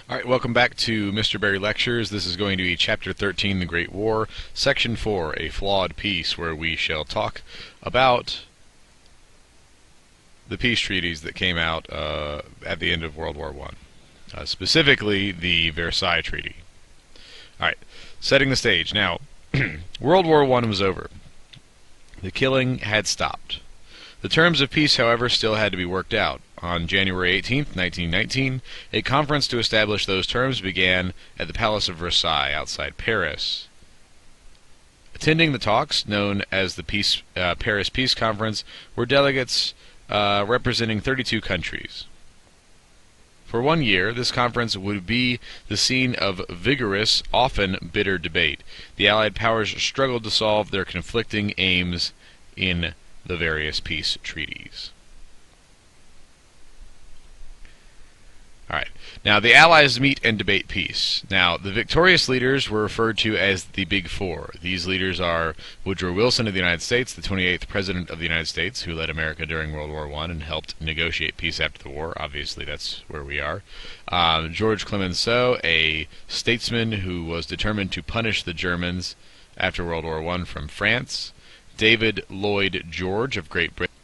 Alright, welcome back to Mr. Berry Lectures. This is going to be Chapter 13, The Great War, Section 4, A Flawed Peace, where we shall talk about the peace treaties that came out at the end of World War I. Specifically, the Versailles Treaty. Alright, setting the stage. Now, World War I was over. The killing had stopped. The terms of peace, however, still had to be worked out. On January 18, 1919, a conference to establish those terms began at the Palace of Versailles outside Paris. Attending the talks, known as the Paris Peace Conference, were delegates representing 32 countries. For 1 year, this conference would be the scene of vigorous, often bitter debate. The Allied powers struggled to solve their conflicting aims in the various peace treaties. Alright, now the Allies meet and debate peace. Now, the victorious leaders were referred to as the Big Four. These leaders are Woodrow Wilson of the United States, the 28th President of the United States, who led America during World War I and helped negotiate peace after the war. Obviously, that's where we are. George Clemenceau, a statesman who was determined to punish the Germans after World War I from France. David Lloyd George of Great Britain,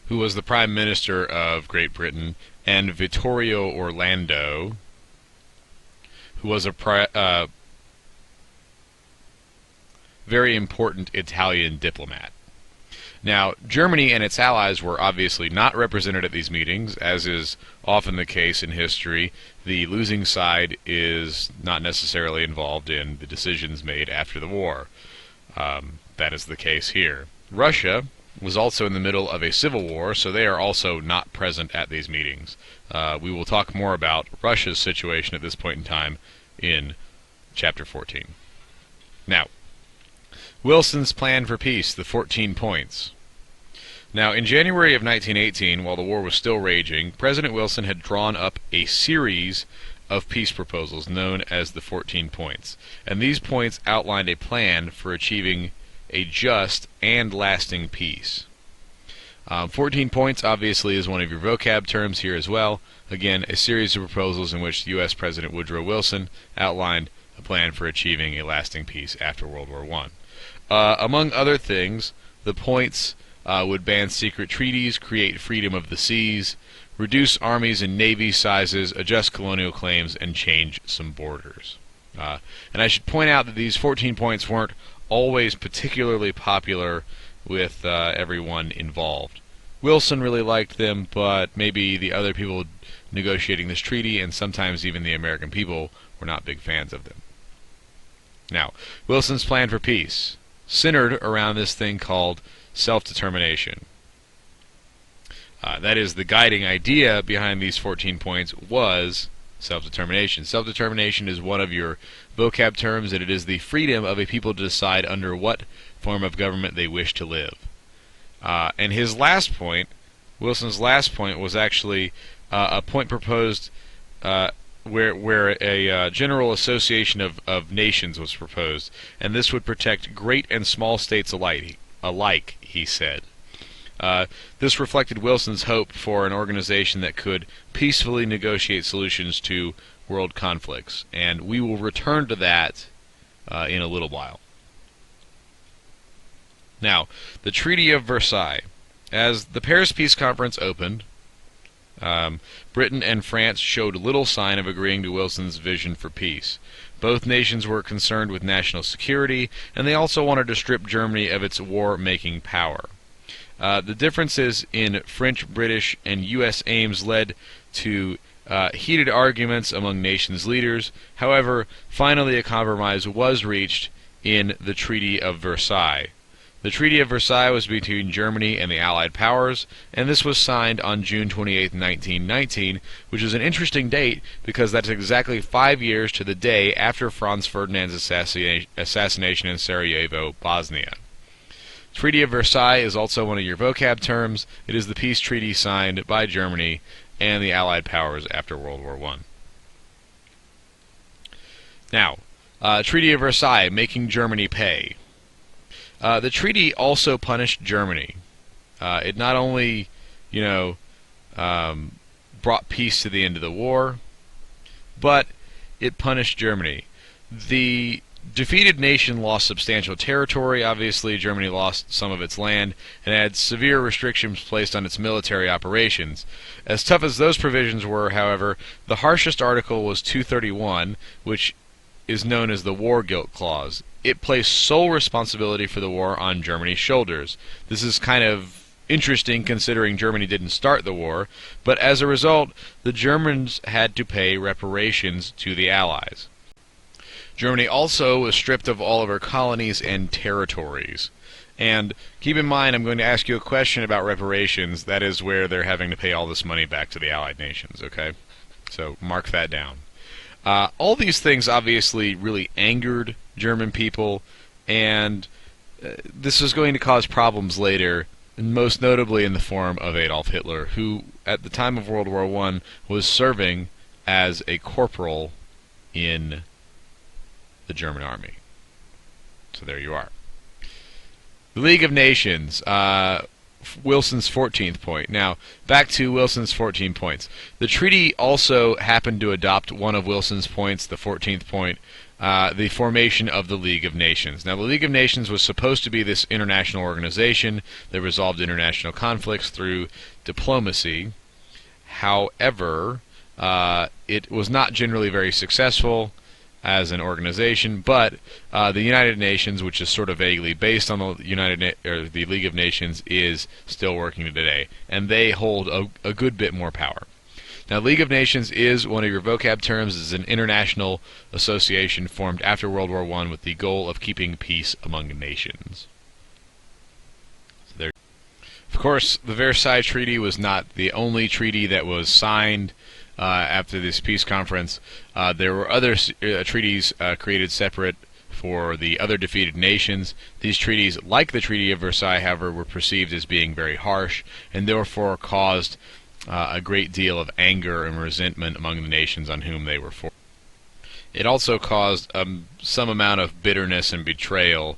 who was the Prime Minister of Great Britain, and Vittorio Orlando, who was a very important Italian diplomat. Now, Germany and its allies were obviously not represented at these meetings, as is often the case in history. The losing side is not necessarily involved in the decisions made after the war. That is the case here. Russia was also in the middle of a civil war, so they are also not present at these meetings. We will talk more about Russia's situation at this point in time in Chapter 14. Now, Wilson's plan for peace, the 14 points. Now, in January of 1918, while the war was still raging, President Wilson had drawn up a series of peace proposals known as the 14 points. And these points outlined a plan for achieving a just and lasting peace. 14 points obviously is one of your vocab terms here as well. Again, a series of proposals in which U.S. President Woodrow Wilson outlined a plan for achieving a lasting peace after World War I. Among other things, the points would ban secret treaties, create freedom of the seas, reduce armies and navy sizes, adjust colonial claims, and change some borders. And I should point out that these 14 points weren't always particularly popular with everyone involved. Wilson really liked them, but maybe the other people negotiating this treaty, and sometimes even the American people, were not big fans of them. Now, Wilson's plan for peace centered around this thing called self-determination. That is, the guiding idea behind these 14 points was self-determination. Self-determination is one of your vocab terms, and it is the freedom of a people to decide under what form of government they wish to live. And his last point, Wilson's last point, was actually a point proposed where a general association of nations was proposed, and this would protect great and small states alike, he said. This reflected Wilson's hope for an organization that could peacefully negotiate solutions to world conflicts, and we will return to that in a little while. Now, the Treaty of Versailles. As the Paris Peace Conference opened, Britain and France showed little sign of agreeing to Wilson's vision for peace. Both nations were concerned with national security, and they also wanted to strip Germany of its war-making power. The differences in French, British, and U.S. aims led to heated arguments among nations' leaders. However, finally a compromise was reached in the Treaty of Versailles. The Treaty of Versailles was between Germany and the Allied powers, and this was signed on June 28, 1919, which is an interesting date because that's exactly 5 years to the day after Franz Ferdinand's assassination in Sarajevo, Bosnia. Treaty of Versailles is also one of your vocab terms. It is the peace treaty signed by Germany and the Allied powers after World War I. Now, Treaty of Versailles, making Germany pay. The treaty also punished Germany. It not only, brought peace to the end of the war, but it punished Germany. The defeated nation lost substantial territory. Obviously, Germany lost some of its land and had severe restrictions placed on its military operations. As tough as those provisions were, however, the harshest article was 231, which is known as the War Guilt Clause. It placed sole responsibility for the war on Germany's shoulders. This is kind of interesting considering Germany didn't start the war, but as a result, the Germans had to pay reparations to the Allies. Germany also was stripped of all of her colonies and territories. And keep in mind, I'm going to ask you a question about reparations. That is where they're having to pay all this money back to the Allied nations, okay? So mark that down. All these things obviously really angered German people, and this was going to cause problems later, most notably in the form of Adolf Hitler, who at the time of World War I was serving as a corporal in the German army. So there you are. The League of Nations, Wilson's 14th point. Now, back to Wilson's 14 points. The treaty also happened to adopt one of Wilson's points, the 14th point, the formation of the League of Nations. Now, the League of Nations was supposed to be this international organization that resolved international conflicts through diplomacy. However, it was not generally very successful as an organization, but the United Nations, which is sort of vaguely based on the League of Nations, is still working today, and they hold a good bit more power. Now, League of Nations is one of your vocab terms. It's an international association formed after World War I with the goal of keeping peace among nations. So there. Of course, the Versailles Treaty was not the only treaty that was signed after this peace conference. There were other treaties created separate for the other defeated nations. These treaties, like the Treaty of Versailles, however, were perceived as being very harsh, and therefore caused a great deal of anger and resentment among the nations on whom they were for. It also caused some amount of bitterness and betrayal,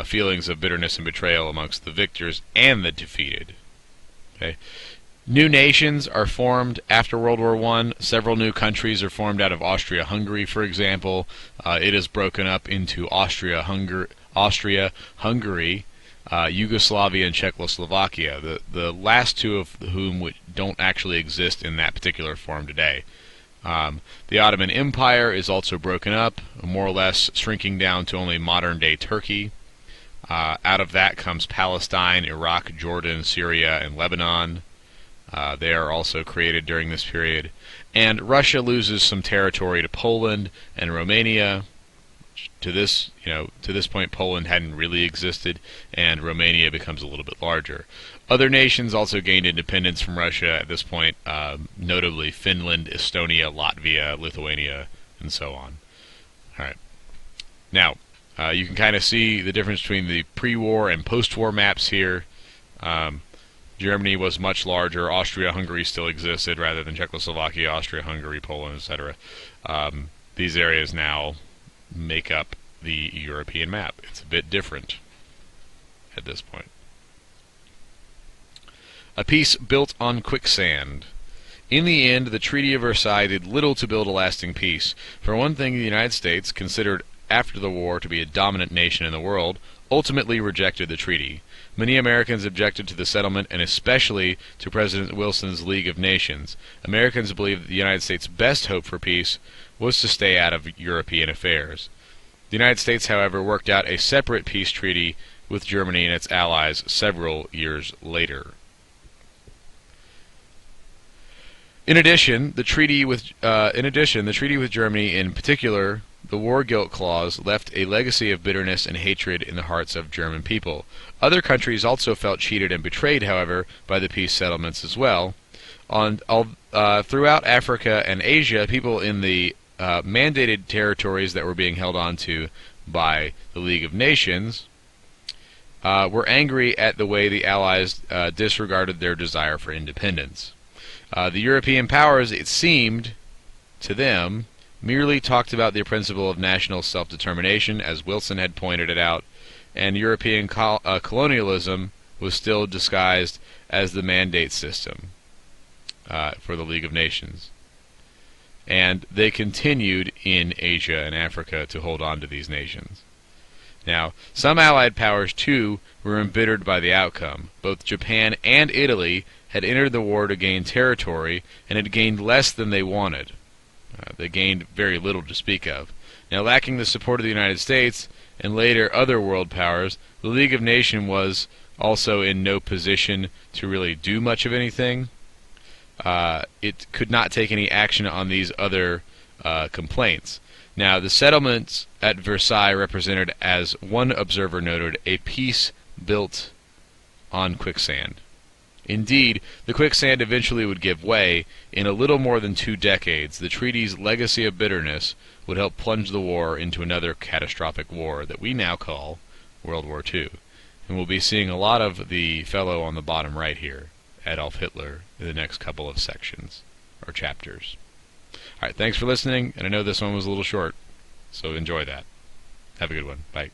feelings of bitterness and betrayal amongst the victors and the defeated. Okay. New nations are formed after World War I. Several new countries are formed out of Austria-Hungary, for example. It is broken up into Austria-Hungary, Yugoslavia, and Czechoslovakia, the last two of whom don't actually exist in that particular form today. The Ottoman Empire is also broken up, more or less shrinking down to only modern-day Turkey. Out of that comes Palestine, Iraq, Jordan, Syria, and Lebanon. They are also created during this period. And Russia loses some territory to Poland and Romania. To this point, Poland hadn't really existed, and Romania becomes a little bit larger. Other nations also gained independence from Russia at this point, notably Finland, Estonia, Latvia, Lithuania, and so on. All right. Now, you can kind of see the difference between the pre-war and post-war maps here. Germany was much larger. Austria-Hungary still existed rather than Czechoslovakia, Austria-Hungary, Poland, etc. These areas now make up the European map. It's a bit different at this point. A peace built on quicksand. In the end, the Treaty of Versailles did little to build a lasting peace. For one thing, the United States, considered after the war to be a dominant nation in the world, ultimately rejected the treaty. Many Americans objected to the settlement, and especially to President Wilson's League of Nations. Americans believed that the United States' best hope for peace was to stay out of European affairs. The United States, however, worked out a separate peace treaty with Germany and its allies several years later. In addition, the treaty with Germany, in particular, the War Guilt Clause, left a legacy of bitterness and hatred in the hearts of German people. Other countries also felt cheated and betrayed, however, by the peace settlements as well. Throughout Africa and Asia, people in the mandated territories that were being held onto by the League of Nations were angry at the way the Allies disregarded their desire for independence. The European powers, it seemed to them, merely talked about the principle of national self-determination, as Wilson had pointed it out, and European colonialism was still disguised as the mandate system for the League of Nations. and they continued in Asia and Africa to hold on to these nations. Now, some Allied powers, too, were embittered by the outcome. Both Japan and Italy had entered the war to gain territory, and had gained less than they wanted. They gained very little to speak of. Now, lacking the support of the United States, and later other world powers, the League of Nations was also in no position to really do much of anything. It could not take any action on these other complaints. Now, the settlements at Versailles represented, as one observer noted, a peace built on quicksand. Indeed, the quicksand eventually would give way. In a little more than 2 decades, the treaty's legacy of bitterness would help plunge the war into another catastrophic war that we now call World War II. And we'll be seeing a lot of the fellow on the bottom right here, Adolf Hitler, in the next couple of sections, or chapters. Alright, thanks for listening, and I know this one was a little short, so enjoy that. Have a good one. Bye.